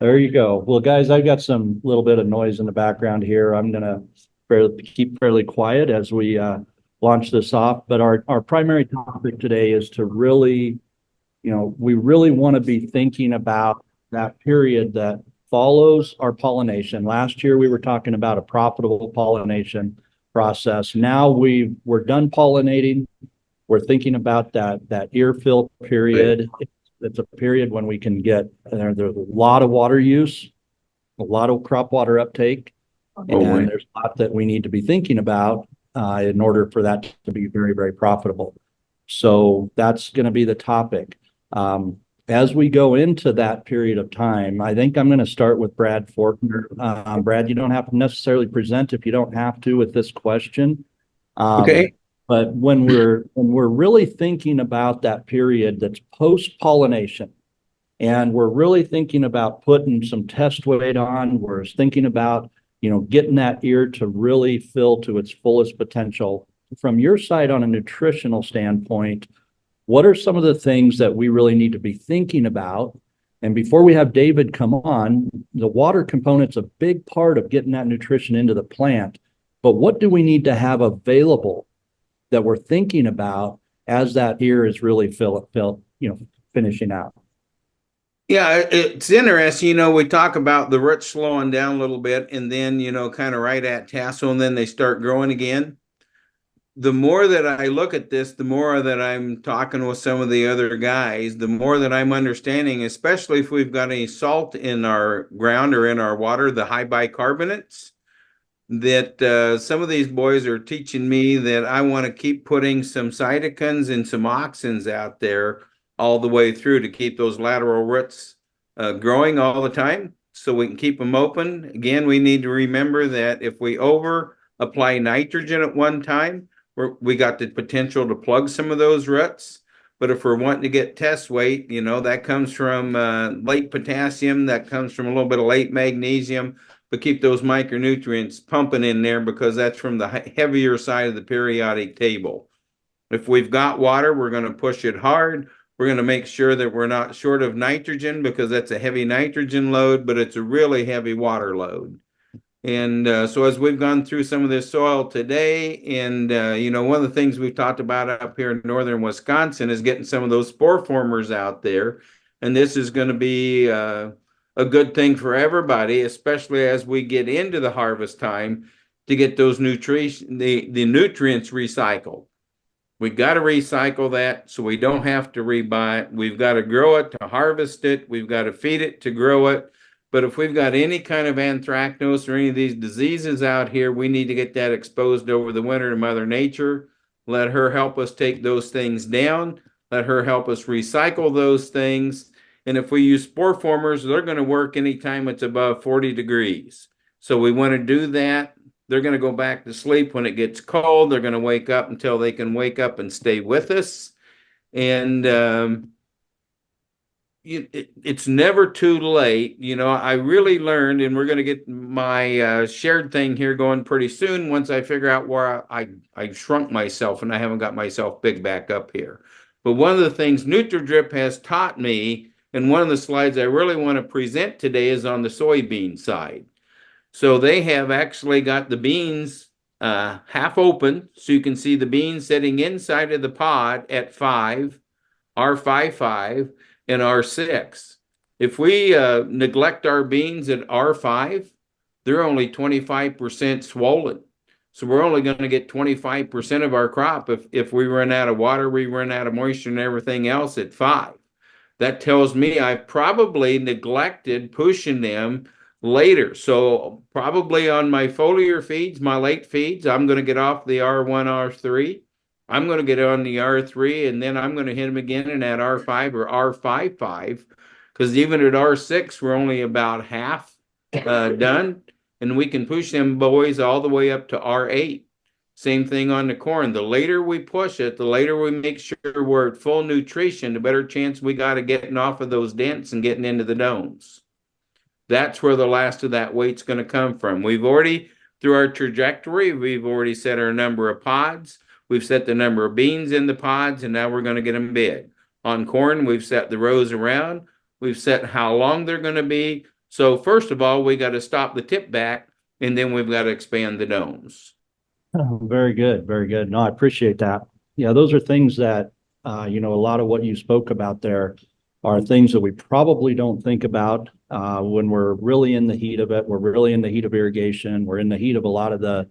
There you go. Well, guys, I've got some little bit of noise in the background here. I'm gonna keep fairly quiet as we launch this off. But our primary topic today is to really, we really want to be thinking about that period that follows our pollination. Last year we were talking about a profitable pollination process. Now we're done pollinating. We're thinking about that ear fill period. It's a period when we can get there's a lot of water use, a lot of crop water uptake, Oh, and wait. there's a lot that we need to be thinking about in order for that to be very, very profitable. So that's going to be the topic. As we go into that period of time, I think I'm going to start with Brad Fortner. Brad, you don't have to necessarily present if you don't have to with this question. Um, Okay. but when we're really thinking about that period that's post-pollination, and we're really thinking about putting some test weight on, we're thinking about, getting that ear to really fill to its fullest potential. From your side on a nutritional standpoint, what are some of the things that we really need to be thinking about? And before we have David come on, the water component's a big part of getting that nutrition into the plant. But what do we need to have available that we're thinking about as that ear is really finishing out? Yeah, it's interesting. We talk about the roots slowing down a little bit and then, kind of right at tassel and then they start growing again. The more that I look at this, the more that I'm talking with some of the other guys, the more that I'm understanding, especially if we've got any salt in our ground or in our water, the high bicarbonates, that some of these boys are teaching me that I want to keep putting some cytokines and some auxins out there all the way through to keep those lateral roots growing all the time so we can keep them open. Again, we need to remember that if we over apply nitrogen at one time, we got the potential to plug some of those roots. But if we're wanting to get test weight, that comes from late potassium, that comes from a little bit of late magnesium, but keep those micronutrients pumping in there because that's from the heavier side of the periodic table. If we've got water, we're going to push it hard. We're going to make sure that we're not short of nitrogen because that's a heavy nitrogen load, but it's a really heavy water load. And so as we've gone through some of this soil today, and one of the things we've talked about up here in northern Wisconsin is getting some of those spore formers out there. And this is going to be a good thing for everybody, especially as we get into the harvest time to get those nutrition, the nutrients recycled. We got to recycle that so we don't have to rebuy it. We've got to grow it to harvest it. We've got to feed it to grow it. But if we've got any kind of anthracnose or any of these diseases out here, we need to get that exposed over the winter to Mother Nature. Let her help us take those things down. Let her help us recycle those things. And if we use spore formers, they're going to work anytime it's above 40 degrees. So we want to do that. They're going to go back to sleep when it gets cold. They're going to wake up until they can wake up and stay with us. And it's never too late. I really learned, and we're going to get my shared thing here going pretty soon once I figure out where I shrunk myself and I haven't got myself big back up here. But one of the things NutriDrip has taught me, and one of the slides I really want to present today is on the soybean side. So they have actually got the beans half open, so you can see the beans sitting inside of the pod at 5, R55, and R6. If we neglect our beans at R5, they're only 25% swollen. So we're only going to get 25% of our crop. If we run out of water, we run out of moisture and everything else at 5. That tells me I've probably neglected pushing them later. So probably on my foliar feeds, my late feeds, I'm going to get off the R1, R3. I'm going to get on the R3 and then I'm going to hit them again in that R5 or R55 because even at R6, we're only about half done and we can push them boys all the way up to R8. Same thing on the corn. The later we push it, the later we make sure we're at full nutrition, the better chance we got of getting off of those dents and getting into the domes. That's where the last of that weight's going to come from. We've already, through our trajectory, we've already set our number of pods. We've set the number of beans in the pods, and now we're going to get them big. On corn, we've set the rows around. We've set how long they're going to be. So first of all, we got to stop the tip back, and then we've got to expand the domes. Oh, very good, very good. No, I appreciate that. Yeah, those are things that, a lot of what you spoke about there are things that we probably don't think about when we're really in the heat of it. We're really in the heat of irrigation. We're in the heat of a lot of the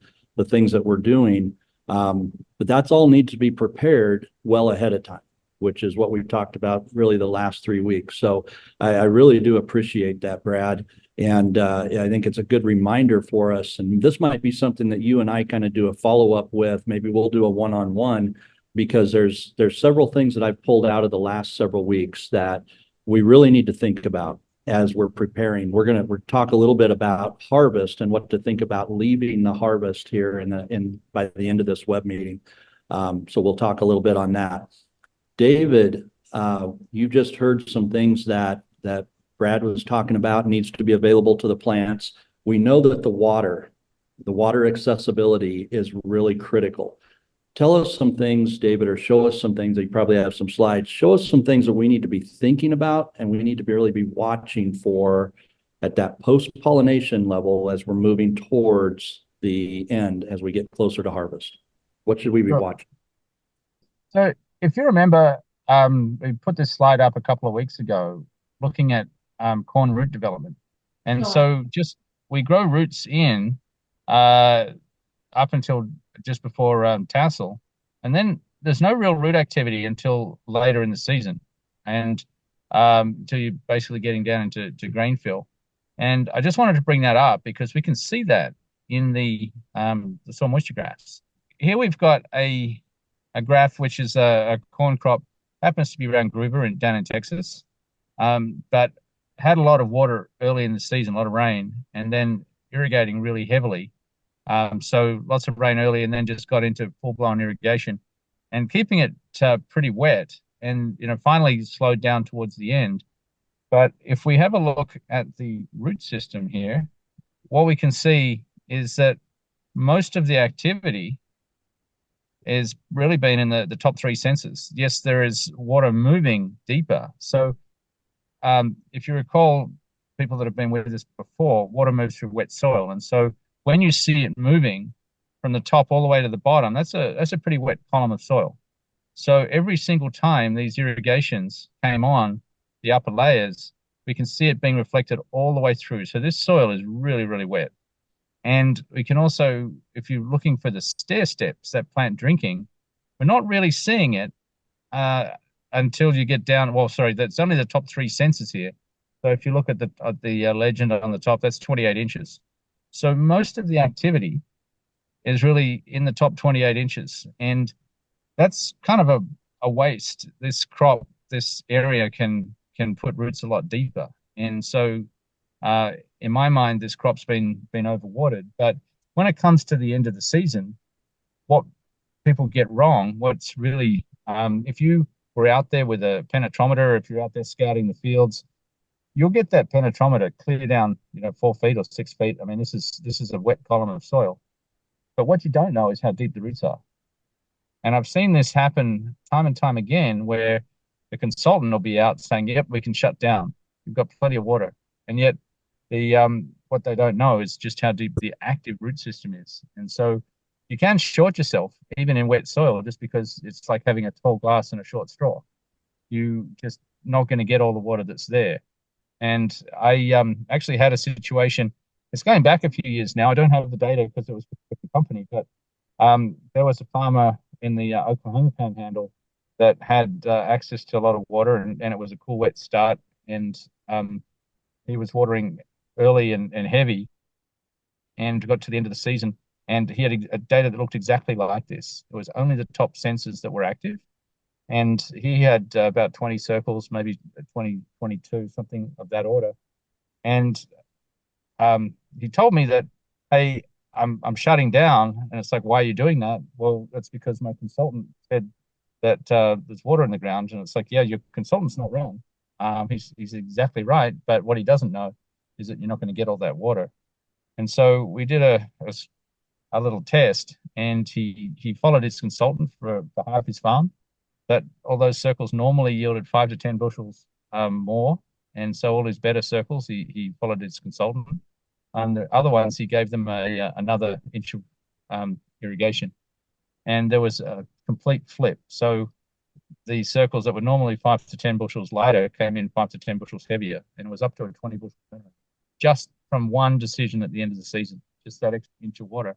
things that we're doing. But that's all needs to be prepared well ahead of time, which is what we've talked about really the last 3 weeks. So I really do appreciate that, Brad. And I think it's a good reminder for us. And this might be something that you and I kind of do a follow up with. Maybe we'll do a one-on-one because there's several things that I've pulled out of the last several weeks that we really need to think about as we're preparing. We're talk a little bit about harvest and what to think about leaving the harvest here by the end of this web meeting. So we'll talk a little bit on that. David, you just heard some things that Brad was talking about needs to be available to the plants. We know that the water accessibility is really critical. Tell us some things, David, or show us some things that you probably have some slides. Show us some things that we need to be thinking about and we need to really be watching for at that post-pollination level as we're moving towards the end as we get closer to harvest. What should we be watching? So if you remember, we put this slide up a couple of weeks ago looking at corn root development. And so we grow roots in up until just before tassel. And then there's no real root activity until later in the season. And until you're basically getting down into grain fill. And I just wanted to bring that up because we can see that in the soil moisture graphs. Here we've got a graph which is a corn crop, happens to be around Gruver down in Texas, but had a lot of water early in the season, a lot of rain, and then irrigating really heavily. So lots of rain early and then just got into full-blown irrigation and keeping it pretty wet and finally slowed down towards the end. But if we have a look at the root system here, what we can see is that most of the activity is really been in the top three sensors. Yes, there is water moving deeper. So if you recall, people that have been with us before, water moves through wet soil. And so when you see it moving from the top all the way to the bottom, that's a pretty wet column of soil. So every single time these irrigations came on the upper layers, we can see it being reflected all the way through. So this soil is really, really wet. And we can also, if you're looking for the stair steps, that plant drinking, we're not really seeing it until you get down. Well, sorry, that's only the top three sensors here. So if you look at the legend on the top, that's 28 inches. So most of the activity is really in the top 28 inches. And that's kind of a waste. This crop, this area can put roots a lot deeper. And so in my mind, this crop's been overwatered. But when it comes to the end of the season, what people get wrong, what's really, if you were out there with a penetrometer, if you're out there scouting the fields, you'll get that penetrometer clear down, 4 feet or 6 feet. I mean, this is a wet column of soil. But what you don't know is how deep the roots are. And I've seen this happen time and time again where the consultant will be out saying, yep, we can shut down. We've got plenty of water. And yet what they don't know is just how deep the active root system is. And so you can short yourself even in wet soil just because it's like having a tall glass and a short straw. You just not going to get all the water that's there. And I actually had a situation, it's going back a few years now. I don't have the data because it was with the company, but there was a farmer in the Oklahoma Panhandle that had access to a lot of water and it was a cool wet start. And he was watering early and heavy and got to the end of the season. And he had a data that looked exactly like this. It was only the top sensors that were active. And he had about 20 circles, maybe 20, 22, something of that order. And he told me that, hey, I'm shutting down. And it's like, why are you doing that? Well, that's because my consultant said that there's water in the ground. And it's like, yeah, your consultant's not wrong. He's exactly right. But what he doesn't know is that you're not going to get all that water. And so we did a little test, and he followed his consultant for half his farm. That all those circles normally yielded 5 to 10 bushels more And so all his better circles, he followed his consultant. The other ones, he gave them another inch of irrigation. And there was a complete flip. So the circles that were normally 5 to 10 bushels lighter came in 5 to 10 bushels heavier, and it was up to a 20 bushel just from one decision at the end of the season, just that extra inch of water.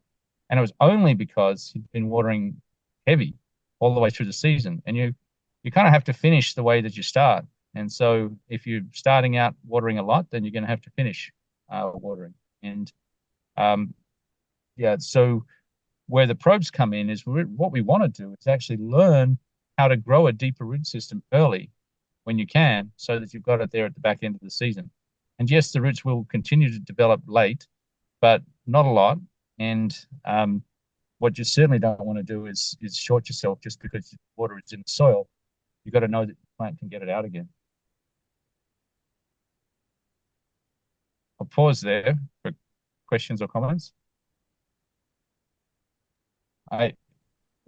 And it was only because he'd been watering heavy all the way through the season. And you kind of have to finish the way that you start. And so if you're starting out watering a lot, then you're going to have to finish watering. And yeah, so where the probes come in is what we want to do is actually learn how to grow a deeper root system early when you can, so that you've got it there at the back end of the season. And yes, the roots will continue to develop late, but not a lot. And what you certainly don't want to do is short yourself just because the water is in the soil. You've got to know that the plant can get it out again. I'll pause there for questions or comments. I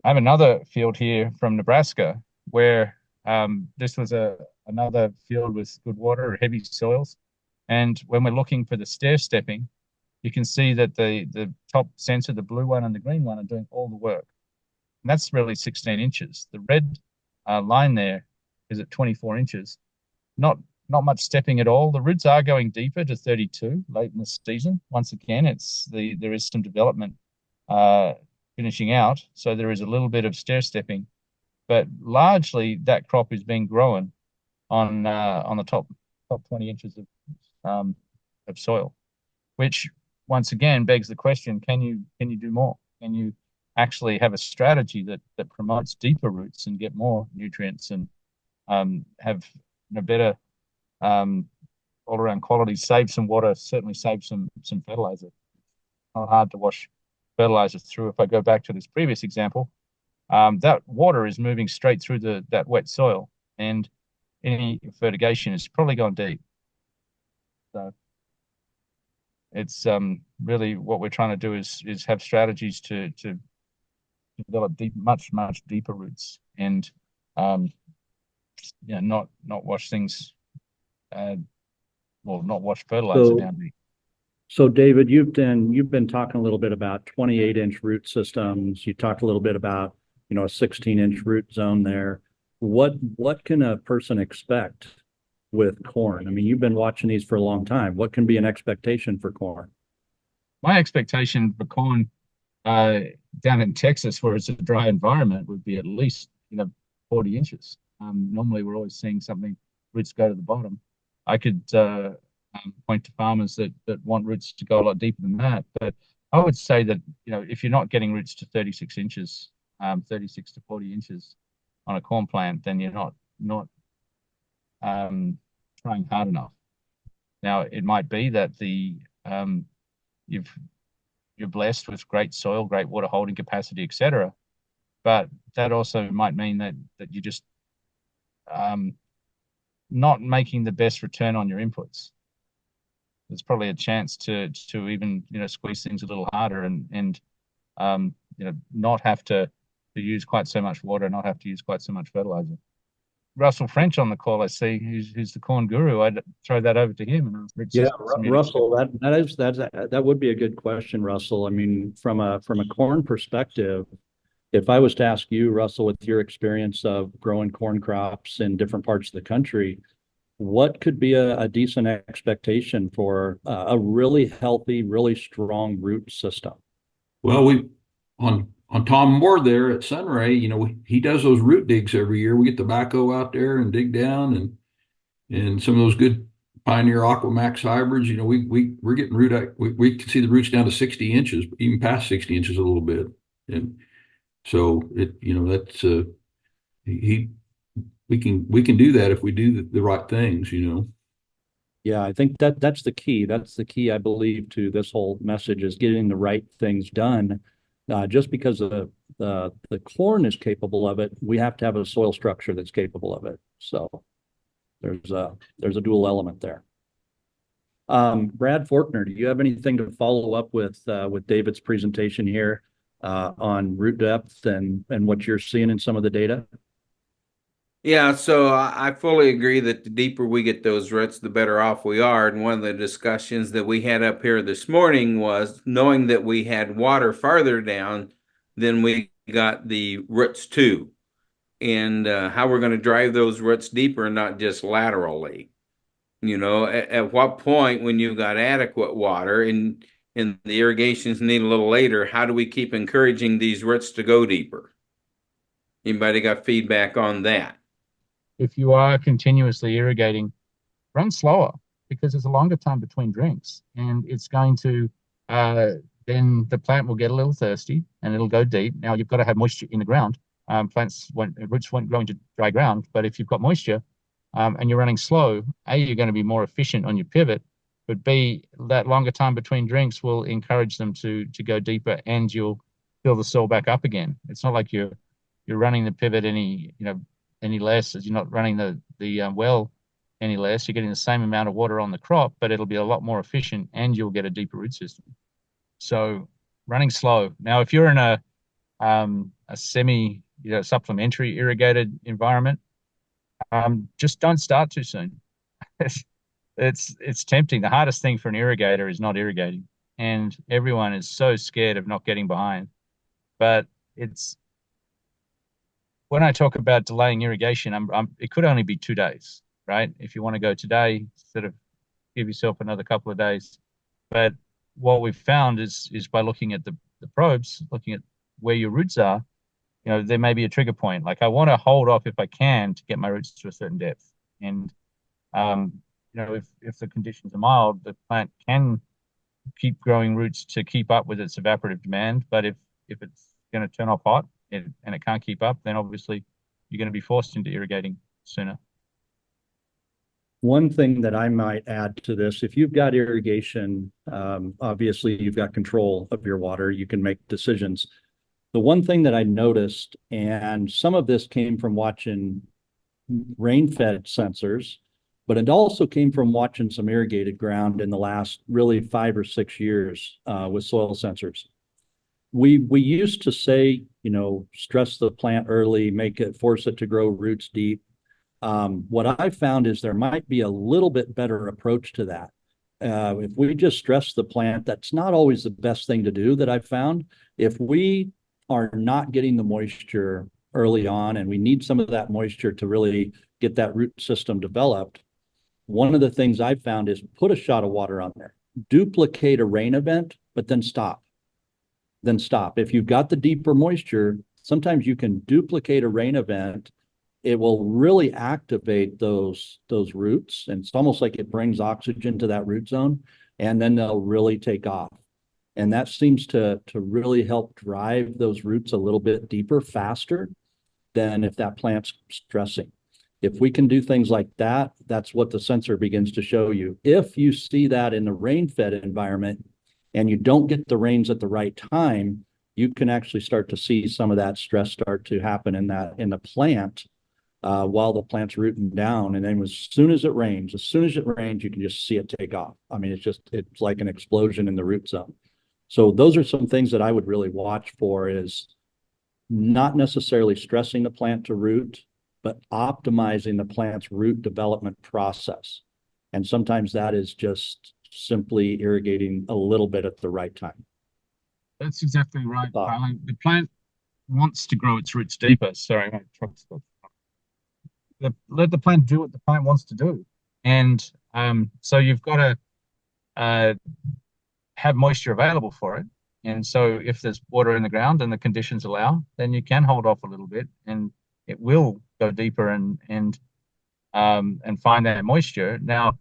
have another field here from Nebraska where this was another field with good water, heavy soils. And when we're looking for the stair stepping, you can see that the top sensor, the blue one and the green one, are doing all the work. And that's really 16 inches. The red line there is at 24 inches. Not much stepping at all. The roots are going deeper to 32 late in the season. Once again, there is some development finishing out, so there is a little bit of stair stepping, but largely that crop is being grown on the top 20 inches of soil, which once again begs the question: can you do more? Can you actually have a strategy that promotes deeper roots and get more nutrients and have better all around quality, save some water, certainly save some fertilizer. Not hard to wash fertilizer through. If I go back to this previous example, that water is moving straight through that wet soil, and any fertigation is probably gone deep. So it's really what we're trying to do is have strategies to develop much deeper roots, and not wash things, not wash fertilizer down deep. So David, you've been talking a little bit about 28-inch root systems. You talked a little bit about, a 16-inch root zone there. What can a person expect with corn? I mean, you've been watching these for a long time. What can be an expectation for corn? My expectation for corn down in Texas, where it's a dry environment, would be at least 40 inches. Normally, we're always seeing roots go to the bottom. I could point to farmers that want roots to go a lot deeper than that. But I would say that, if you're not getting roots to 36 inches, 36 to 40 inches on a corn plant, then you're not trying hard enough. Now, it might be that you're blessed with great soil, great water holding capacity, etc. But that also might mean that you're just not making the best return on your inputs. There's probably a chance to even squeeze things a little harder and not have to use quite so much water, not have to use quite so much fertilizer. Russell French on the call, I see, who's the corn guru. I'd throw that over to him. And yeah, Russell, that would be a good question, Russell. I mean, from a corn perspective, if I was to ask you, Russell, with your experience of growing corn crops in different parts of the country, what could be a decent expectation for a really healthy, really strong root system? Well, on Tom Moore there at Sunray, he does those root digs every year. We get the backhoe out there and dig down, and some of those good Pioneer Aquamax hybrids. We're getting we can see the roots down to 60 inches, even past 60 inches a little bit, and so that's we can do that if we do the right things. Yeah, I think that's the key. That's the key, I believe, to this whole message, is getting the right things done. Just because the corn is capable of it, we have to have a soil structure that's capable of it. So there's a dual element there. Brad Forkner, do you have anything to follow up with David's presentation here on root depth and what you're seeing in some of the data? Yeah, so I fully agree that the deeper we get those roots, the better off we are. And one of the discussions that we had up here this morning was knowing that we had water farther down than we got the roots to, and how we're going to drive those roots deeper and not just laterally. At what point when you've got adequate water and the irrigations need a little later, how do we keep encouraging these roots to go deeper? Anybody got feedback on that? If you are continuously irrigating, run slower because there's a longer time between drinks, and it's going to then the plant will get a little thirsty and it'll go deep. Now you've got to have moisture in the ground. Roots won't grow into dry ground, but if you've got moisture and you're running slow, A, you're going to be more efficient on your pivot, but B, that longer time between drinks will encourage them to go deeper, and you'll fill the soil back up again. It's not like you're running the pivot any less, as you're not running the well any less. You're getting the same amount of water on the crop, but it'll be a lot more efficient, and you'll get a deeper root system. So running slow. Now, if you're in a semi, supplementary irrigated environment, just don't start too soon. It's tempting. The hardest thing for an irrigator is not irrigating, and everyone is so scared of not getting behind. But it's when I talk about delaying irrigation, it could only be 2 days, right? If you want to go today, sort of give yourself another couple of days. But what we've found is by looking at the probes, looking at where your roots are, there may be a trigger point. Like, I want to hold off if I can to get my roots to a certain depth. And if the conditions are mild, the plant can keep growing roots to keep up with its evaporative demand. But if it's going to turn off hot and it can't keep up, then obviously you're going to be forced into irrigating sooner. One thing that I might add to this, if you've got irrigation, obviously you've got control of your water, you can make decisions. The one thing that I noticed, and some of this came from watching rain-fed sensors, but it also came from watching some irrigated ground in the last really 5 or 6 years with soil sensors. We used to say, stress the plant early, force it to grow roots deep. What I found is there might be a little bit better approach to that. If we just stress the plant, that's not always the best thing to do, that I've found. If we are not getting the moisture early on, and we need some of that moisture to really get that root system developed, one of the things I've found is put a shot of water on there, duplicate a rain event, but then stop. If you've got the deeper moisture, sometimes you can duplicate a rain event. It will really activate those roots, and it's almost like it brings oxygen to that root zone, and then they'll really take off. And that seems to really help drive those roots a little bit deeper, faster than if that plant's stressing. If we can do things like that, that's what the sensor begins to show you. If you see that in the rain-fed environment and you don't get the rains at the right time, you can actually start to see some of that stress start to happen in the plant while the plant's rooting down. And then as soon as it rains, you can just see it take off. I mean, it's like an explosion in the root zone. So those are some things that I would really watch for, is not necessarily stressing the plant to root, but optimizing the plant's root development process. And sometimes that is just simply irrigating a little bit at the right time. That's exactly right, Harlan. The plant wants to grow its roots deeper. Sorry, my truck's got. Let the plant do what the plant wants to do. And so you've got to have moisture available for it. And so if there's water in the ground and the conditions allow, then you can hold off a little bit, and it will go deeper and find that moisture. Now,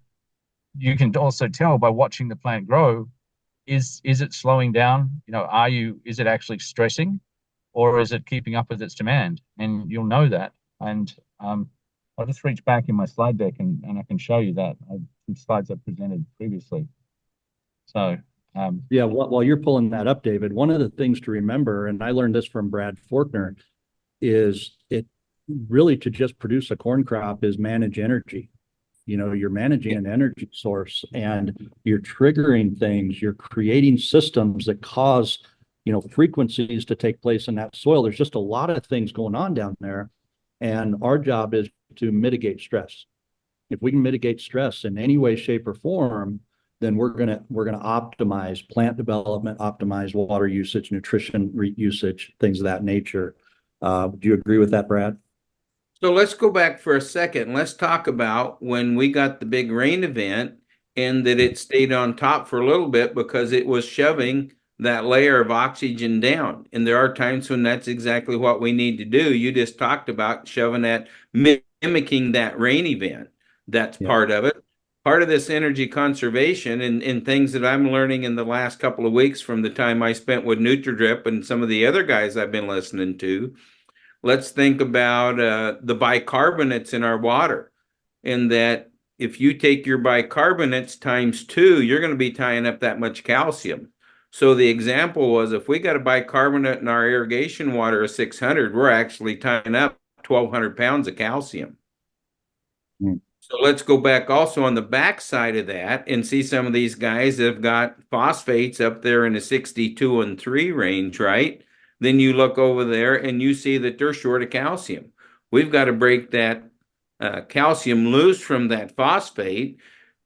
you can also tell by watching the plant grow, is it slowing down? Is it actually stressing, or is it keeping up with its demand? And you'll know that. And I'll just reach back in my slide deck and I can show you that. Some slides I presented previously. So yeah, while you're pulling that up, David, one of the things to remember, and I learned this from Brad Fortner, is it really to just produce a corn crop is manage energy. You're managing an energy source, and you're triggering things, you're creating systems that cause, frequencies to take place in that soil. There's just a lot of things going on down there. And our job is to mitigate stress. If we can mitigate stress in any way, shape, or form, then we're gonna optimize plant development, optimize water usage, nutrition usage, things of that nature. Do you agree with that, Brad? So let's go back for a second. Let's talk about when we got the big rain event and that it stayed on top for a little bit because it was shoving that layer of oxygen down. And there are times when that's exactly what we need to do. You just talked about shoving that, mimicking that rain event. That's part of it. Part of this energy conservation and things that I'm learning in the last couple of weeks from the time I spent with NutriDrip and some of the other guys I've been listening to. Let's think about the bicarbonates in our water, and that if you take your bicarbonates times 2, you're going to be tying up that much calcium. So the example was if we got a bicarbonate in our irrigation water of 600, we're actually tying up 1,200 pounds of calcium. So let's go back also on the back side of that and see some of these guys that have got phosphates up there in the 62 and 3 range, right? Then you look over there and you see that they're short of calcium. We've got to break that calcium loose from that phosphate.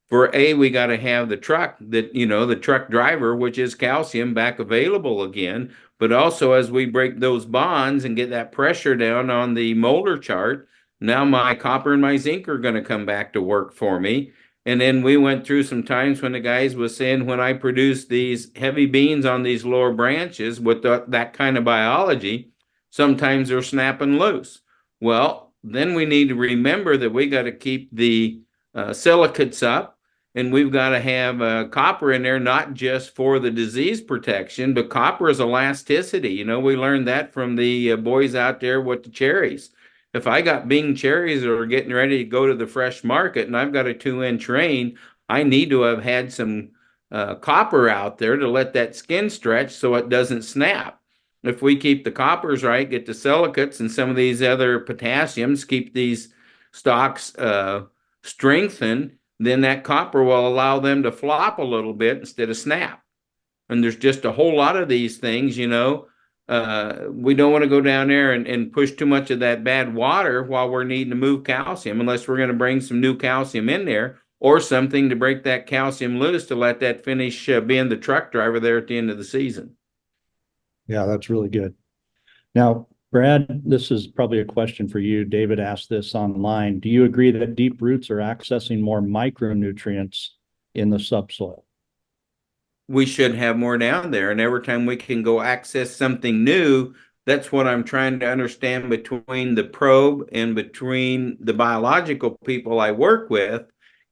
We got to have the truck the truck driver, which is calcium, back available again. But also as we break those bonds and get that pressure down on the molar chart, now my copper and my zinc are going to come back to work for me. And then we went through some times when the guys was saying, when I produce these heavy beans on these lower branches with that kind of biology, sometimes they're snapping loose. Well, then we need to remember that we got to keep the silicates up, and we've got to have copper in there, not just for the disease protection, but copper is elasticity. We learned that from the boys out there with the cherries. If I got Bing cherries that are getting ready to go to the fresh market and I've got a 2-inch rain, I need to have had some copper out there to let that skin stretch so it doesn't snap. If we keep the coppers right, get the silicates and some of these other potassiums, keep these stalks strengthened, then that copper will allow them to flop a little bit instead of snap. And there's just a whole lot of these things, we don't want to go down there and push too much of that bad water while we're needing to move calcium, unless we're going to bring some new calcium in there or something to break that calcium loose to let that finish being the truck driver there at the end of the season. Yeah, that's really good. Now, Brad, this is probably a question for you. David asked this online. Do you agree that deep roots are accessing more micronutrients in the subsoil? We should have more down there. And every time we can go access something new, that's what I'm trying to understand between the probe and between the biological people I work with.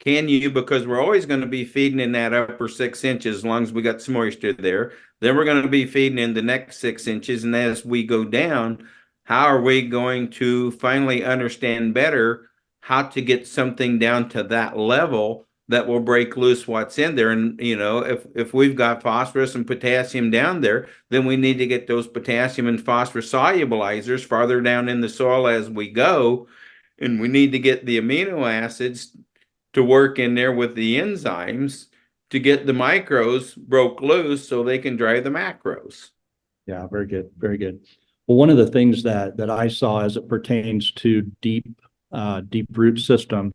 Because we're always going to be feeding in that upper 6 inches as long as we got some moisture there. Then we're going to be feeding in the next 6 inches. And as we go down, how are we going to finally understand better how to get something down to that level that will break loose what's in there? And, if we've got phosphorus and potassium down there, then we need to get those potassium and phosphorus solubilizers farther down in the soil as we go. And we need to get the amino acids to work in there with the enzymes to get the micros broke loose so they can drive the macros. Yeah, very good. Very good. Well, one of the things that I saw as it pertains to deep root systems,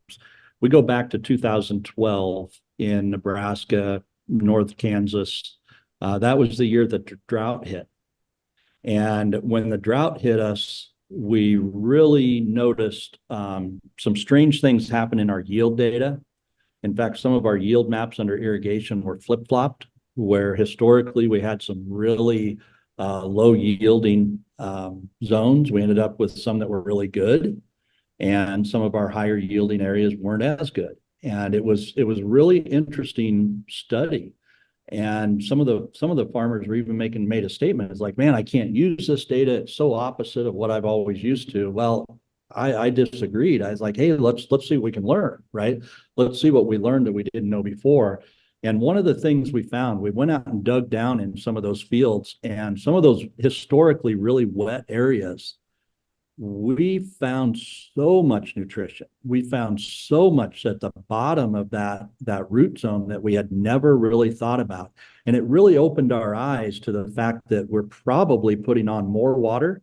we go back to 2012 in Nebraska, North Kansas. That was the year that the drought hit. And when the drought hit us, we really noticed some strange things happen in our yield data. In fact, some of our yield maps under irrigation were flip-flopped, where historically we had some really low yielding zones. We ended up with some that were really good, and some of our higher yielding areas weren't as good. And it was really interesting study. And some of the farmers were even made a statement. It's like, man, I can't use this data. It's so opposite of what I've always used to. Well, I disagreed. I was like, hey, let's see what we can learn, right? Let's see what we learned that we didn't know before. And one of the things we found, we went out and dug down in some of those fields, and some of those historically really wet areas, we found so much nutrition. We found so much at the bottom of that root zone that we had never really thought about. And it really opened our eyes to the fact that we're probably putting on more water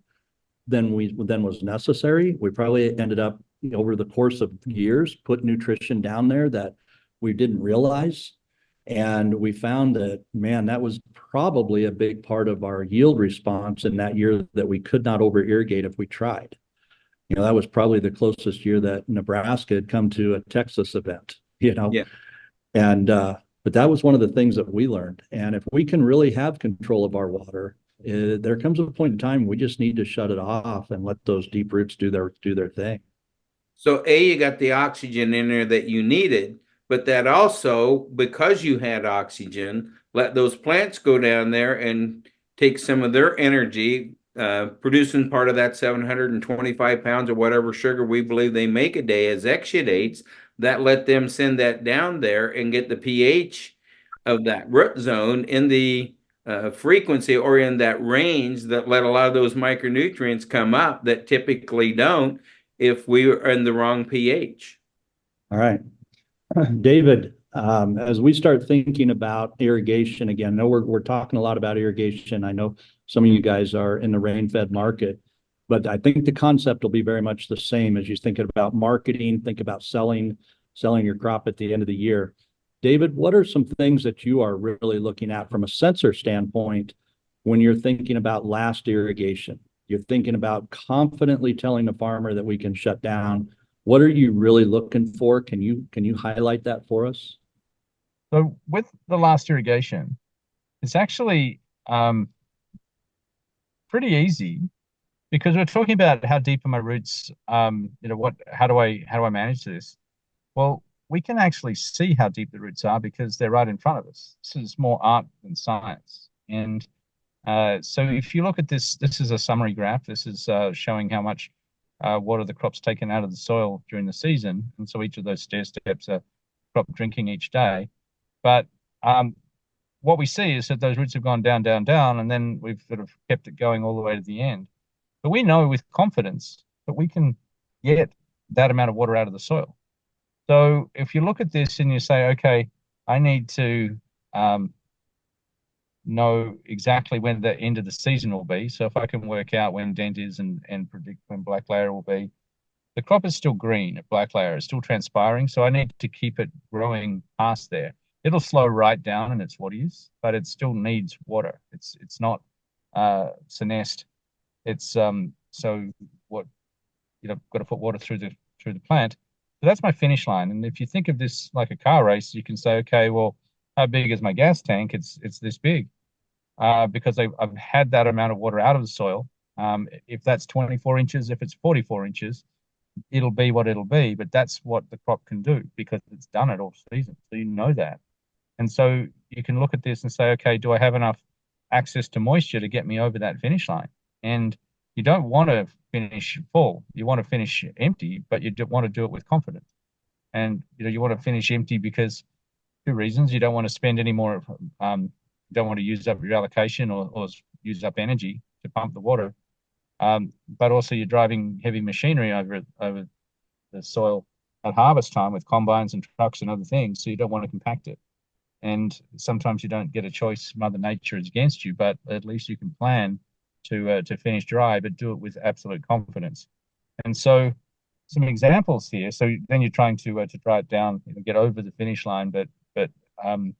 than was necessary. We probably ended up over the course of years put nutrition down there that we didn't realize. And we found that, man, that was probably a big part of our yield response in that year, that we could not over irrigate if we tried. That was probably the closest year that Nebraska had come to a Texas event, Yeah. And but that was one of the things that we learned. And if we can really have control of our water, there comes a point in time we just need to shut it off and let those deep roots do their thing. So you got the oxygen in there that you needed, but that also, because you had oxygen, let those plants go down there and take some of their energy, producing part of that 725 pounds or whatever sugar we believe they make a day as exudates. That let them send that down there and get the pH of that root zone in the frequency or in that range that let a lot of those micronutrients come up that typically don't if we are in the wrong pH. All right. David, as we start thinking about irrigation again, I know we're talking a lot about irrigation. I know some of you guys are in the rain-fed market, but I think the concept will be very much the same as you think about marketing, think about selling your crop at the end of the year. David, what are some things that you are really looking at from a sensor standpoint when you're thinking about last irrigation? You're thinking about confidently telling the farmer that we can shut down. What are you really looking for? Can you highlight that for us? So with the last irrigation, it's actually pretty easy, because we're talking about how deep are my roots. How do I manage this? Well, we can actually see how deep the roots are because they're right in front of us. This is more art than science. And so if you look at this, this is a summary graph. This is showing how much water the crop's taken out of the soil during the season. And so each of those stair steps are crop drinking each day. But what we see is that those roots have gone down, down, down, and then we've sort of kept it going all the way to the end. But we know with confidence that we can get that amount of water out of the soil. So if you look at this and you say, okay, I need to know exactly when the end of the season will be. So if I can work out when dent is and predict when black layer will be, the crop is still green at black layer, it's still transpiring. So I need to keep it growing past there. It'll slow right down in its water use, but it still needs water. It's not senesced. It's so what got to put water through the plant. So that's my finish line. And if you think of this like a car race, you can say, okay, well, how big is my gas tank? It's this big, because I've had that amount of water out of the soil. If that's 24 inches, if it's 44 inches, it'll be what it'll be. But that's what the crop can do because it's done it all season. So you know that. And so you can look at this and say, okay, do I have enough access to moisture to get me over that finish line? And you don't want to finish full. You want to finish empty, but you want to do it with confidence. And you want to finish empty because two reasons. You don't want to spend any more, you don't want to use up your allocation or use up energy to pump the water. But also you're driving heavy machinery over the soil at harvest time with combines and trucks and other things. So you don't want to compact it. And sometimes you don't get a choice. Mother Nature is against you, but at least you can plan to finish dry, but do it with absolute confidence. And so some examples here. So then you're trying to dry it down, get over the finish line, but in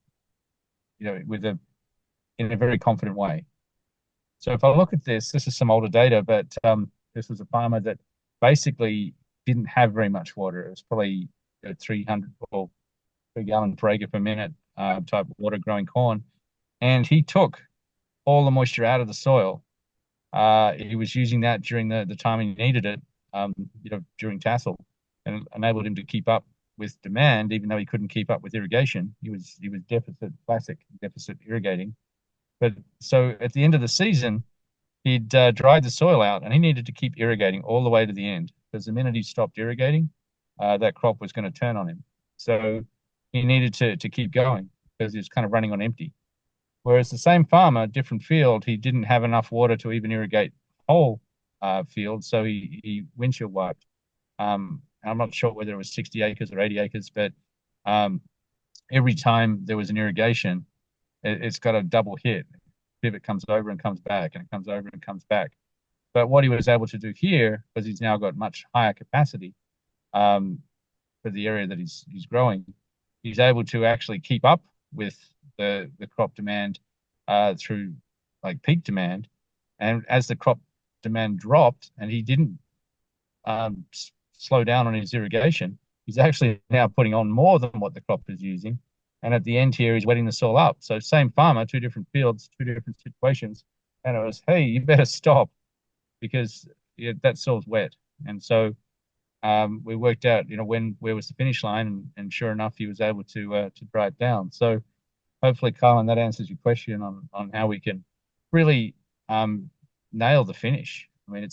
a very confident way. So if I look at this is some older data, but this was a farmer that basically didn't have very much water. It was probably 300 or 3 gallon per acre per minute type of water growing corn. And he took all the moisture out of the soil. He was using that during the time he needed it, during tassel, and enabled him to keep up with demand, even though he couldn't keep up with irrigation. He was classic deficit irrigating. But so at the end of the season, he'd dried the soil out, and he needed to keep irrigating all the way to the end, because the minute he stopped irrigating, that crop was going to turn on him. So he needed to keep going because he was kind of running on empty. Whereas the same farmer, different field, he didn't have enough water to even irrigate whole field, so he windshield wiped. I'm not sure whether it was 60 acres or 80 acres, but every time there was an irrigation, it's got a double hit. Pivot comes over and comes back, and it comes over and comes back. But what he was able to do here, because he's now got much higher capacity um, for the area that he's growing, he's able to actually keep up with the crop demand through like peak demand. And as the crop demand dropped, and he didn't um, slow down on his irrigation, he's actually now putting on more than what the crop is using. And at the end here, he's wetting the soil up. So same farmer, two different fields, two different situations. And it was, hey, you better stop because that soil's wet. And so we worked out, where was the finish line, and sure enough, he was able to dry it down. So hopefully, Colin, that answers your question on how we can really nail the finish. I mean,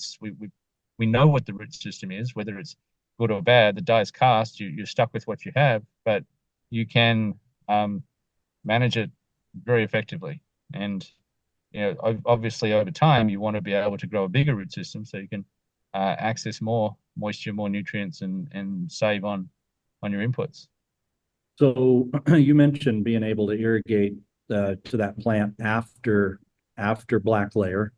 we know what the root system is, whether it's good or bad. The die is cast. You're stuck with what you have, but you can manage it very effectively. And obviously, over time, you want to be able to grow a bigger root system so you can access more moisture, more nutrients, and save on your inputs. So you mentioned being able to irrigate to that plant after black layer,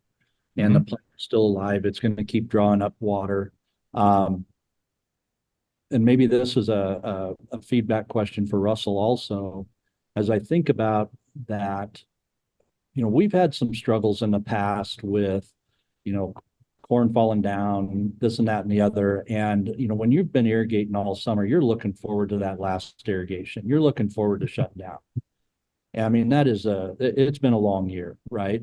and the plant is still alive. It's going to keep drawing up water. And maybe this is a feedback question for Russell also. As I think about that, we've had some struggles in the past with, corn falling down, this and that and the other. And, when you've been irrigating all summer, you're looking forward to that last irrigation. You're looking forward to shutting down. I mean, it's been a long year, right?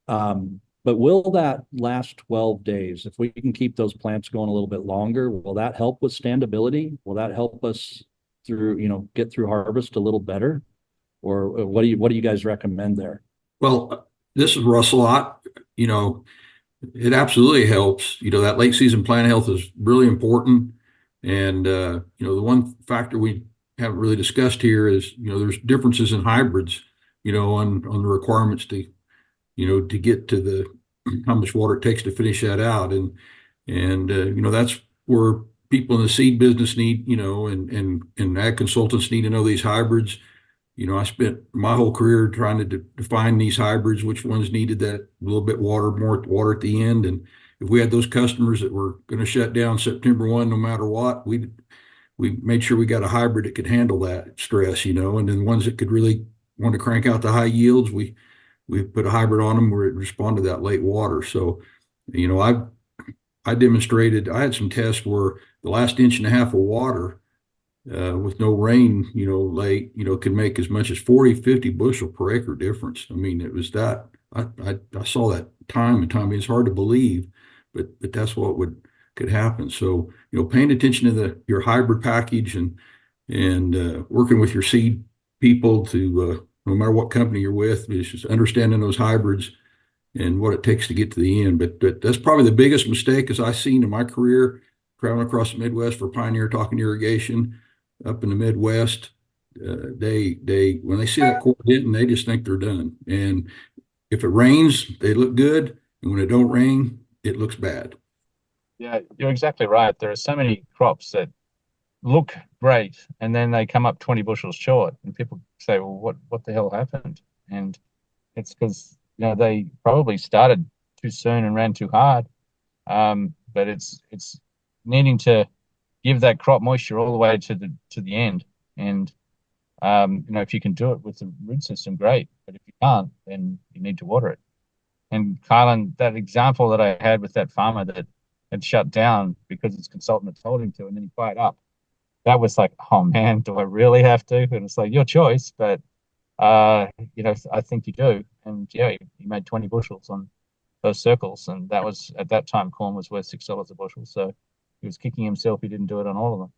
But will that last 12 days, if we can keep those plants going a little bit longer, will that help with standability? Will that help us get through harvest a little better? Or what do you guys recommend there? Well, this is Russell. It absolutely helps. That late season plant health is really important. And, the one factor we haven't really discussed here is, there's differences in hybrids, on the requirements to get to the how much water it takes to finish that out. And that's where people in the seed business need, and ag consultants need to know these hybrids. I spent my whole career trying to define these hybrids, which ones needed that little bit more water at the end. And if we had those customers that were going to shut down September 1, no matter what, we made sure we got a hybrid that could handle that stress, and then ones that could really want to crank out the high yields, we put a hybrid on them where it responded to that late water. So, I demonstrated, I had some tests where the last inch and a half of water with no rain, late, could make as much as 40, 50 bushel per acre difference. I mean, it was that I saw that time and time. It's hard to believe, but that's what could happen. So, paying attention to your hybrid package and working with your seed people to no matter what company you're with, it's just understanding those hybrids and what it takes to get to the end. But that's probably the biggest mistake as I've seen in my career traveling across the Midwest for Pioneer talking irrigation up in the Midwest. They when they see that cord hitting, they just think they're done. And if it rains, they look good, and when it don't rain, it looks bad. Yeah, you're exactly right. There are so many crops that look great, and then they come up 20 bushels short, and people say, "Well, what the hell happened?" And it's because they probably started too soon and ran too hard. But it's needing to give that crop moisture all the way to the end. And if you can do it with the root system, great. But if you can't, then you need to water it. And Kylan, that example that I had with that farmer that had shut down because his consultant had told him to, and then he fired up. That was like, oh man, do I really have to? And it's like your choice, but I think you do. And yeah, he made 20 bushels on those circles, and that was at that time corn was worth $6 a bushel. So he was kicking himself he didn't do it on all of them.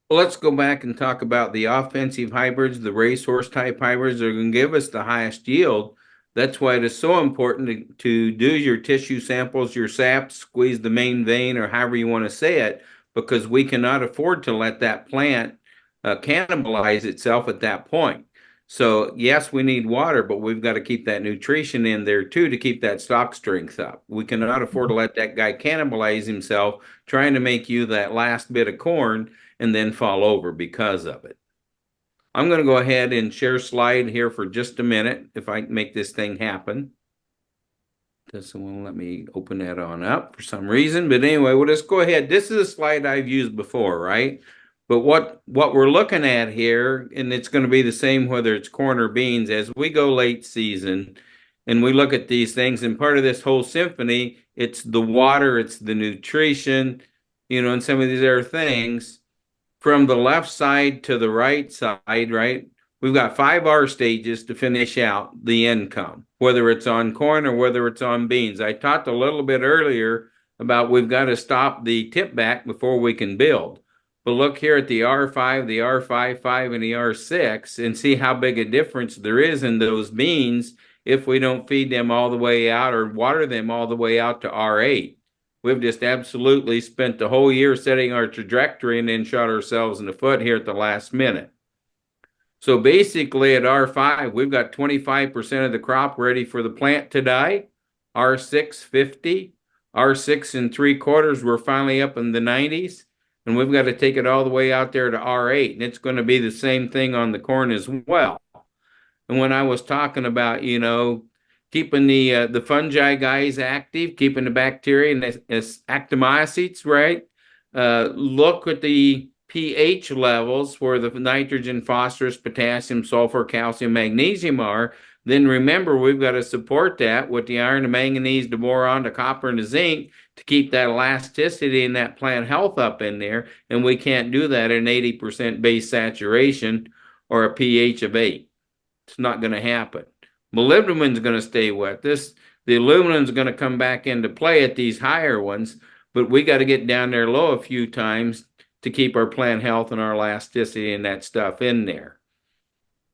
Well, let's go back and talk about the offensive hybrids, the racehorse type hybrids. They're going to give us the highest yield. That's why it is so important to do your tissue samples, your saps, squeeze the main vein, or however you want to say it, because we cannot afford to let that plant cannibalize itself at that point. So yes, we need water, but we've got to keep that nutrition in there too to keep that stock strength up. We cannot afford to let that guy cannibalize himself trying to make you that last bit of corn and then fall over because of it. I'm going to go ahead and share slide here for just a minute if I can make this thing happen. doesn't want to let me open that on up for some reason. But anyway, we'll just go ahead. This is a slide I've used before, right? But what we're looking at here, and it's going to be the same whether it's corn or beans, as we go late season and we look at these things, and part of this whole symphony, it's the water, it's the nutrition, and some of these other things. From the left side to the right side, right? We've got 5 R stages to finish out the income, whether it's on corn or whether it's on beans. I talked a little bit earlier about we've got to stop the tip back before we can build. But look here at the R5, the R55, and the R6 and see how big a difference there is in those beans if we don't feed them all the way out or water them all the way out to R8. We've just absolutely spent the whole year setting our trajectory and then shot ourselves in the foot here at the last minute. So basically at R5, we've got 25% of the crop ready for the plant to die. R6, 50. R6 3/4, we're finally up in the 90s. And we've got to take it all the way out there to R8. And it's going to be the same thing on the corn as well. And when I was talking about, keeping the fungi guys active, keeping the bacteria and actinomycetes, right? Look at the pH levels where the nitrogen, phosphorus, potassium, sulfur, calcium, magnesium are. Then remember, we've got to support that with the iron, the manganese, the boron, the copper, and the zinc to keep that elasticity and that plant health up in there. And we can't do that at an 80% base saturation or a pH of 8. It's not going to happen. Molybdenum's going to stay wet. The aluminum's going to come back into play at these higher ones, but we got to get down there low a few times to keep our plant health and our elasticity and that stuff in there.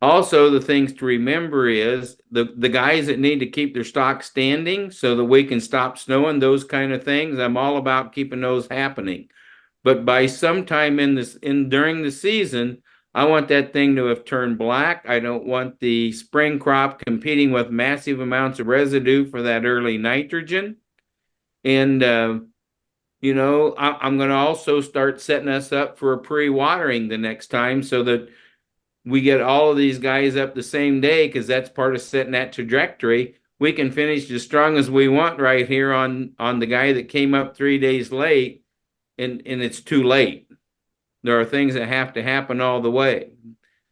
Also, the things to remember is the guys that need to keep their stock standing so that we can stop snowing, those kind of things. I'm all about keeping those happening. But by sometime during the season, I want that thing to have turned black. I don't want the spring crop competing with massive amounts of residue for that early nitrogen. And, I'm going to also start setting us up for a pre-watering the next time so that we get all of these guys up the same day, because that's part of setting that trajectory. We can finish as strong as we want right here on the guy that came up 3 days late, and it's too late. There are things that have to happen all the way.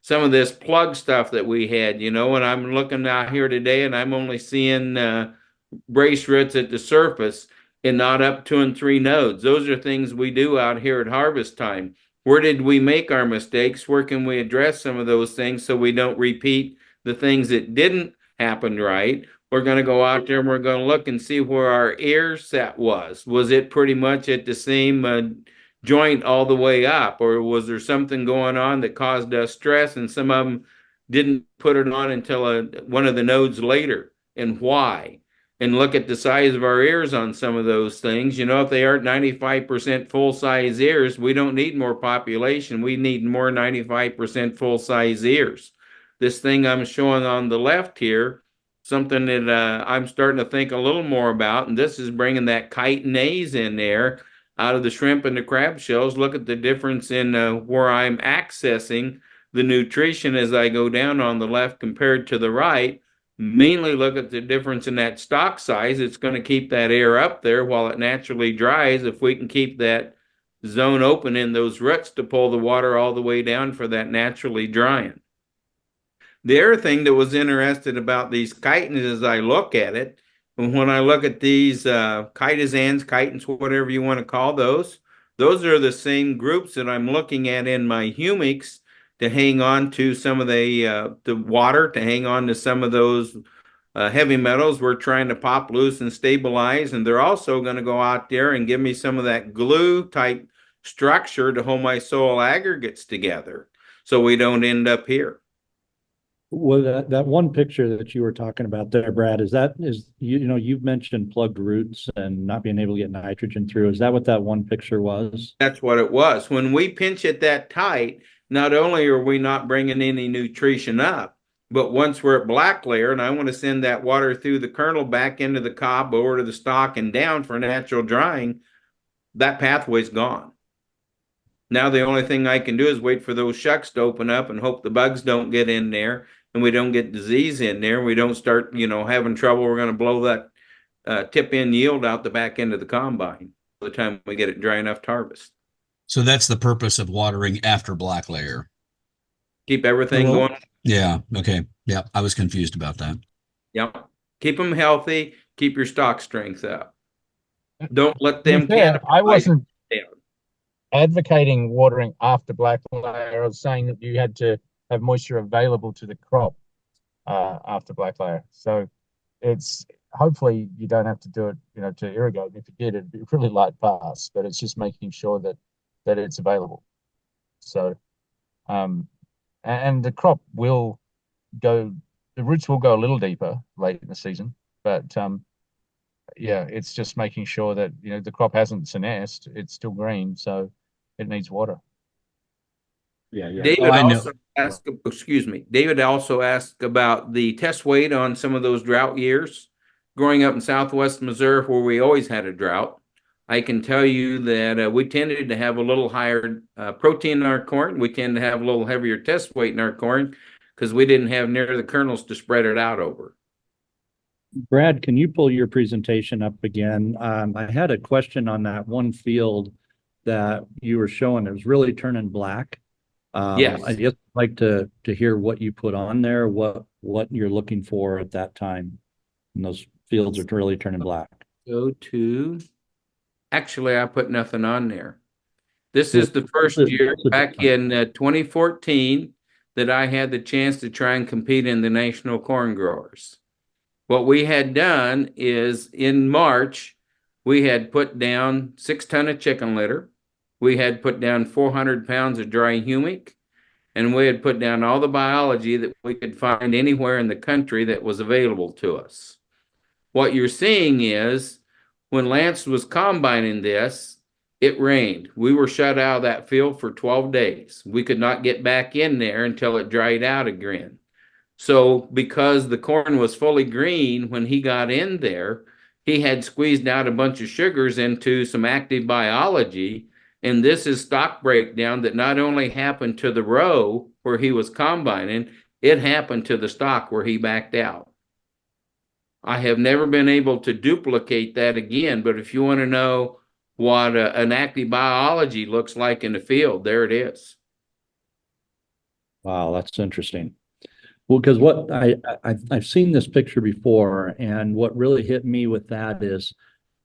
Some of this plug stuff that we had, and I'm looking out here today and I'm only seeing brace roots at the surface and not up 2 and 3 nodes. Those are things we do out here at harvest time. Where did we make our mistakes? Where can we address some of those things so we don't repeat the things that didn't happen right? We're going to go out there and we're going to look and see where our ear set was. Was it pretty much at the same joint all the way up, or was there something going on that caused us stress and some of them didn't put it on until one of the nodes later, and why? And look at the size of our ears on some of those things. If they aren't 95% full size ears, we don't need more population. We need more 95% full size ears. This thing I'm showing on the left here, something that I'm starting to think a little more about, and this is bringing that chitinase in there out of the shrimp and the crab shells. Look at the difference in where I'm accessing the nutrition as I go down on the left compared to the right. Mainly look at the difference in that stock size. It's going to keep that air up there while it naturally dries. If we can keep that zone open in those roots to pull the water all the way down for that naturally drying. The other thing that was interesting about these chitins as I look at it, when I look at these chitins, whatever you want to call those are the same groups that I'm looking at in my humics to hang on to some of the water, to hang on to some of those heavy metals we're trying to pop loose and stabilize. And they're also going to go out there and give me some of that glue type structure to hold my soil aggregates together so we don't end up here. Well, that one picture that you were talking about there, Brad, you've mentioned plugged roots and not being able to get nitrogen through. Is that what that one picture was? That's what it was. When we pinch it that tight, not only are we not bringing any nutrition up, but once we're at black layer and I want to send that water through the kernel back into the cob, over to the stalk and down for natural drying, that pathway's gone. Now the only thing I can do is wait for those shucks to open up and hope the bugs don't get in there and we don't get disease in there. We don't start, having trouble. We're going to blow that tip in yield out the back end of the combine by the time we get it dry enough to harvest. So that's the purpose of watering after black layer. Keep everything Well- going. Yeah. Okay. Yeah. I was confused about that. Yep. Keep them healthy. Keep your stock strength up. Don't let them To be fair, I cannibalize wasn't down. advocating watering after black layer. I was saying that you had to have moisture available to the crop after black layer. So it's hopefully you don't have to do it, to irrigate. If you did, it'd be a really light pass, but it's just making sure that it's available. So, and the crop will go, the roots will go a little deeper late in the season, but yeah, it's just making sure that the crop hasn't senesced, it's still green, so it needs water. Yeah, yeah. David I know. also asked, excuse me, David also asked about the test weight on some of those drought years. Growing up in Southwest Missouri, where we always had a drought, I can tell you that we tended to have a little higher protein in our corn. We tend to have a little heavier test weight in our corn because we didn't have near the kernels to spread it out over. Brad, can you pull your presentation up again? I had a question on that one field that you were showing. It was really turning black. Yes. I'd just like to hear what you put on there, what you're looking for at that time. And those fields are really turning black. Go to, actually, I put nothing on there. This is the first year back in 2014 that I had the chance to try and compete in the National Corn Growers. What we had done is in March, we had put down 6 tons of chicken litter. We had put down 400 pounds of dry humic, and we had put down all the biology that we could find anywhere in the country that was available to us. What you're seeing is when Lance was combining this, it rained. We were shut out of that field for 12 days. We could not get back in there until it dried out again. So because the corn was fully green when he got in there, he had squeezed out a bunch of sugars into some active biology. And this is stock breakdown that not only happened to the row where he was combining, it happened to the stock where he backed out. I have never been able to duplicate that again, but if you want to know what an active biology looks like in the field, there it is. Wow, that's interesting. Well, because what I've seen this picture before, and what really hit me with that is,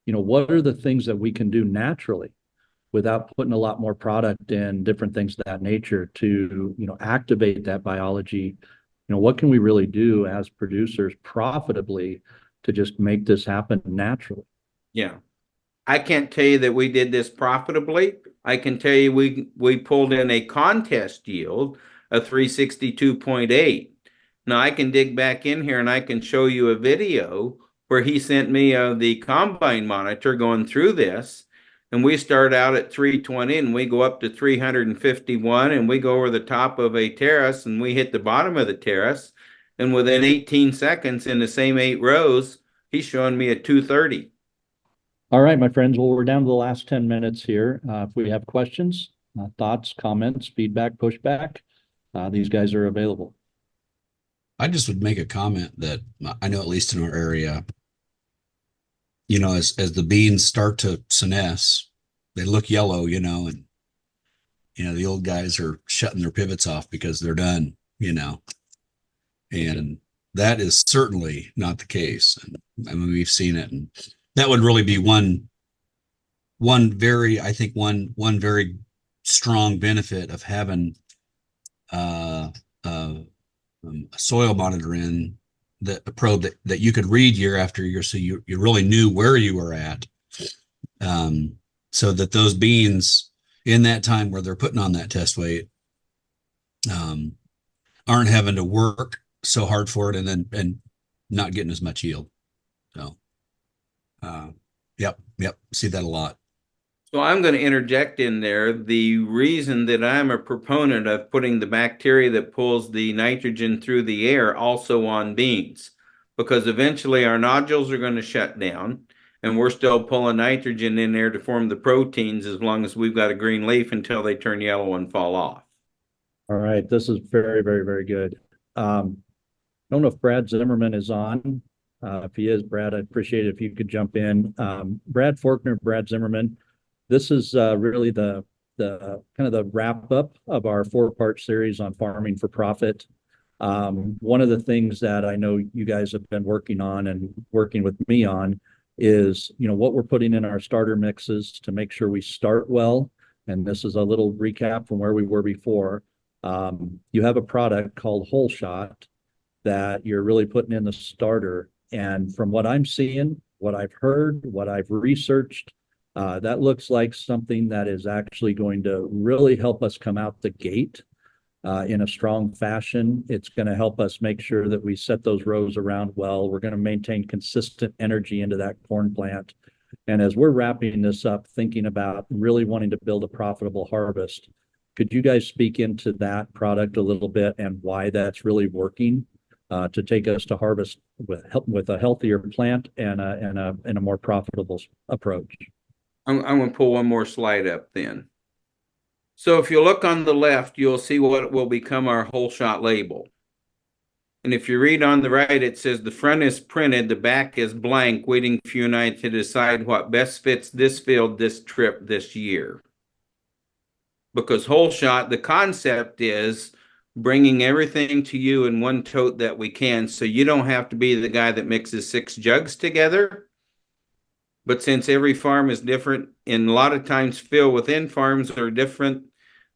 what are the things that we can do naturally without putting a lot more product in, different things of that nature to, activate that biology. What can we really do as producers profitably to just make this happen naturally? Yeah. I can't tell you that we did this profitably. I can tell you we pulled in a contest yield of 362.8. Now I can dig back in here and I can show you a video where he sent me the combine monitor going through this. And we start out at 320 and we go up to 351 and we go over the top of a terrace and we hit the bottom of the terrace. And within 18 seconds in the same 8 rows, he's showing me a 230. All right, my friends. Well, we're down to the last 10 minutes here. If we have questions, thoughts, comments, feedback, pushback, these guys are available. I just would make a comment that I know, at least in our area, as the beans start to senesce, they look yellow, and the old guys are shutting their pivots off because they're done, and that is certainly not the case. And I mean, we've seen it, and that would really be one very strong benefit of having a soil monitor in a probe that you could read year after year, so you really knew where you were at, so that those beans in that time where they're putting on that test weight aren't having to work so hard for it and not getting as much yield. So yep, see that a lot. So I'm going to interject in there the reason that I'm a proponent of putting the bacteria that pulls the nitrogen through the air also on beans, because eventually our nodules are going to shut down and we're still pulling nitrogen in there to form the proteins as long as we've got a green leaf until they turn yellow and fall off. All right, this is very, very, very good. I don't know if Brad Zimmerman is on. If he is, Brad, I'd appreciate it if you could jump in. Brad Faulkner, Brad Zimmerman. This is really the kind of the wrap up of our 4-part series on farming for profit. One of the things that I know you guys have been working on and working with me on is, what we're putting in our starter mixes to make sure we start well. And this is a little recap from where we were before. You have a product called Whole Shot that you're really putting in the starter. And from what I'm seeing, what I've heard, what I've researched, that looks like something that is actually going to really help us come out the gate in a strong fashion. It's going to help us make sure that we set those rows around well. We're going to maintain consistent energy into that corn plant. And as we're wrapping this up, thinking about really wanting to build a profitable harvest, could you guys speak into that product a little bit and why that's really working to take us to harvest with a healthier plant and a more profitable approach? I'm going to pull one more slide up then. So if you look on the left, you'll see what will become our Whole Shot label. And if you read on the right, it says the front is printed, the back is blank, waiting for you and I to decide what best fits this field, this trip, this year. Because Whole Shot, the concept is bringing everything to you in one tote that we can, so you don't have to be the guy that mixes 6 jugs together. But since every farm is different, and a lot of times fill within farms are different,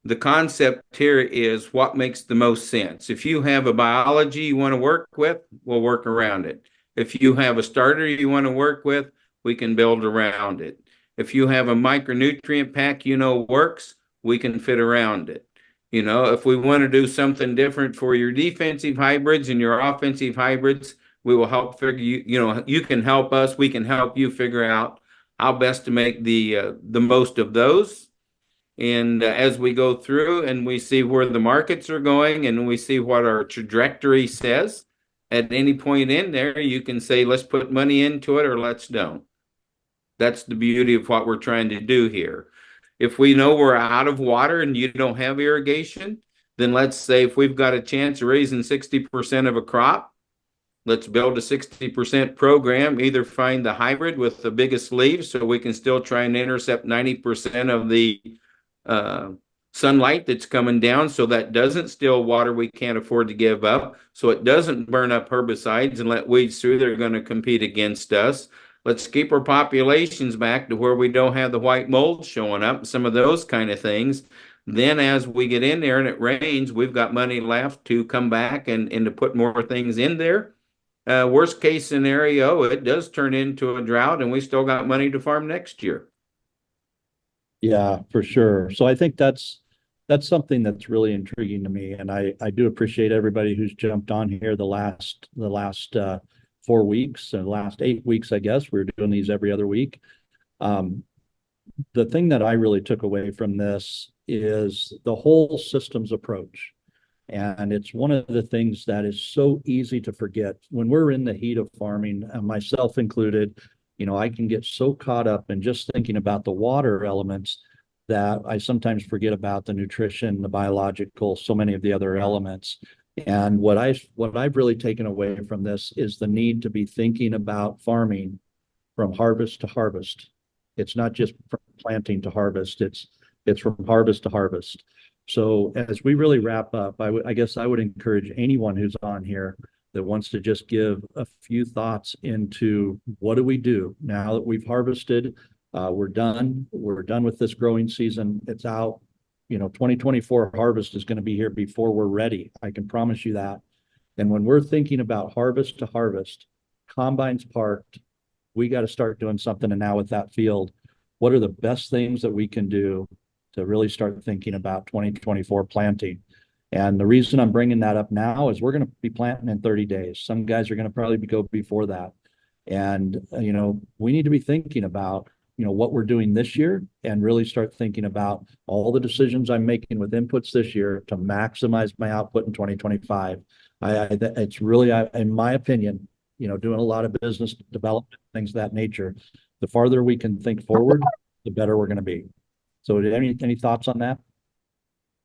the concept here is what makes the most sense. If you have a biology you want to work with, we'll work around it. If you have a starter you want to work with, we can build around it. If you have a micronutrient pack works, we can fit around it. If we want to do something different for your defensive hybrids and your offensive hybrids, we will help figure, you can help us, we can help you figure out how best to make the most of those. And as we go through and we see where the markets are going and we see what our trajectory says, at any point in there, you can say, let's put money into it or let's don't. That's the beauty of what we're trying to do here. If we know we're out of water and you don't have irrigation, then let's say if we've got a chance of raising 60% of a crop, let's build a 60% program, either find the hybrid with the biggest leaves so we can still try and intercept 90% of the sunlight that's coming down, so that doesn't steal water we can't afford to give up, so it doesn't burn up herbicides and let weeds through that are going to compete against us. Let's keep our populations back to where we don't have the white mold showing up, some of those kind of things. Then as we get in there and it rains, we've got money left to come back and to put more things in there. Worst case scenario, it does turn into a drought and we still got money to farm next year. Yeah, for sure. So I think that's something that's really intriguing to me. And I do appreciate everybody who's jumped on here the last 4 weeks and the last 8 weeks, I guess. We're doing these every other week. The thing that I really took away from this is the whole systems approach. And it's one of the things that is so easy to forget when we're in the heat of farming, myself included. I can get so caught up in just thinking about the water elements that I sometimes forget about the nutrition, the biological, so many of the other elements. And what I've really taken away from this is the need to be thinking about farming from harvest to harvest. It's not just from planting to harvest. It's from harvest to harvest. So as we really wrap up, I guess I would encourage anyone who's on here that wants to just give a few thoughts into what do we do now that we've harvested. We're done with this growing season. It's out. 2024 harvest is going to be here before we're ready. I can promise you that. And when we're thinking about harvest to harvest, combines parked, we got to start doing something. And now with that field, what are the best things that we can do to really start thinking about 2024 planting? And the reason I'm bringing that up now is we're going to be planting in 30 days. Some guys are going to probably go before that. And, we need to be thinking about, what we're doing this year and really start thinking about all the decisions I'm making with inputs this year to maximize my output in 2025. It's really, in my opinion, doing a lot of business development, things of that nature. The farther we can think forward, the better we're going to be. So any thoughts on that?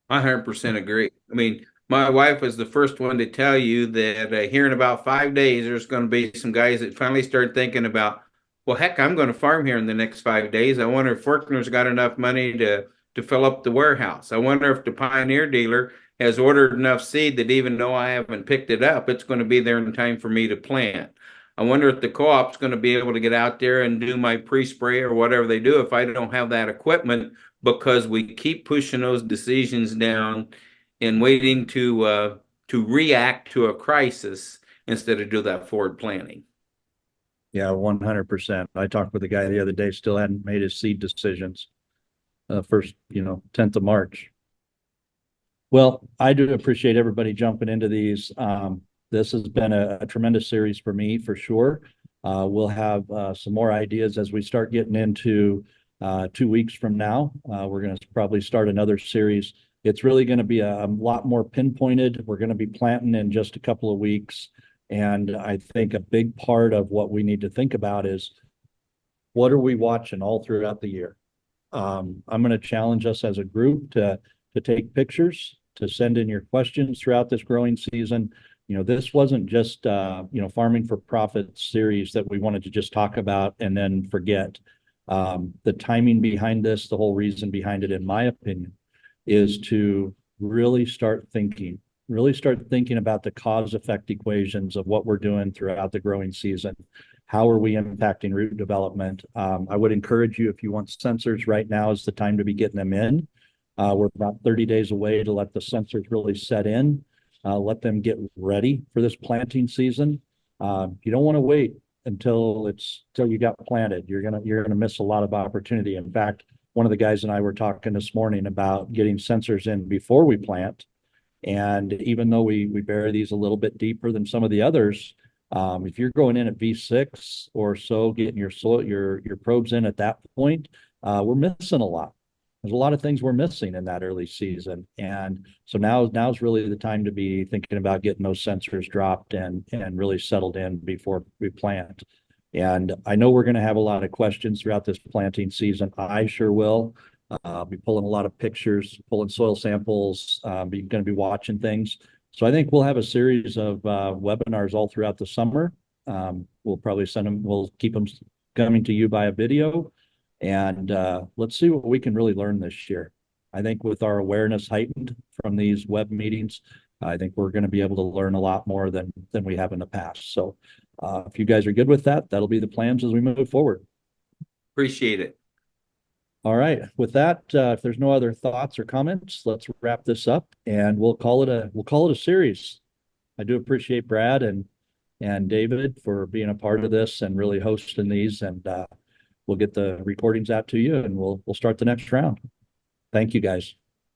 I 100% agree. I mean, my wife was the first one to tell you that here in about 5 days, there's going to be some guys that finally start thinking about, well, heck, I'm going to farm here in the next 5 days. I wonder if Forkner's got enough money to fill up the warehouse. I wonder if the Pioneer dealer has ordered enough seed that even though I haven't picked it up, it's going to be there in time for me to plant. I wonder if the co-op's going to be able to get out there and do my pre-spray or whatever they do if I don't have that equipment, because we keep pushing those decisions down and waiting to react to a crisis instead of do that forward planning. Yeah, 100%. I talked with a guy the other day, still hadn't made his seed decisions. First, 10th of March. Well, I do appreciate everybody jumping into these. This has been a tremendous series for me, for sure. We'll have some more ideas as we start getting into 2 weeks from now. We're going to probably start another series. It's really going to be a lot more pinpointed. We're going to be planting in just a couple of weeks. And I think a big part of what we need to think about is, what are we watching all throughout the year? I'm going to challenge us as a group to take pictures, to send in your questions throughout this growing season. This wasn't just farming for profit series that we wanted to just talk about and then forget. The timing behind this, the whole reason behind it, in my opinion, is to really start thinking about the cause effect equations of what we're doing throughout the growing season. How are we impacting root development? I would encourage you, if you want sensors, right now is the time to be getting them in. We're about 30 days away to let the sensors really set in, let them get ready for this planting season. You don't want to wait until you got planted. You're gonna miss a lot of opportunity. In fact, one of the guys and I were talking this morning about getting sensors in before we plant. And even though we bury these a little bit deeper than some of the others, if you're going in at V6 or so, getting your probes in at that point, we're missing a lot. There's a lot of things we're missing in that early season. And so now's really the time to be thinking about getting those sensors dropped and really settled in before we plant. And I know we're going to have a lot of questions throughout this planting season. I sure will. I'll be pulling a lot of pictures, pulling soil samples, going to be watching things. So I think we'll have a series of webinars all throughout the summer. We'll probably we'll keep them coming to you via video. And let's see what we can really learn this year. I think with our awareness heightened from these web meetings, I think we're going to be able to learn a lot more than we have in the past. So if you guys are good with that, that'll be the plans as we move forward. Appreciate it. All right. With that, if there's no other thoughts or comments, let's wrap this up and we'll call it a series. I do appreciate Brad and David for being a part of this and really hosting these, and we'll get the recordings out to you and we'll start the next round. Thank you, guys.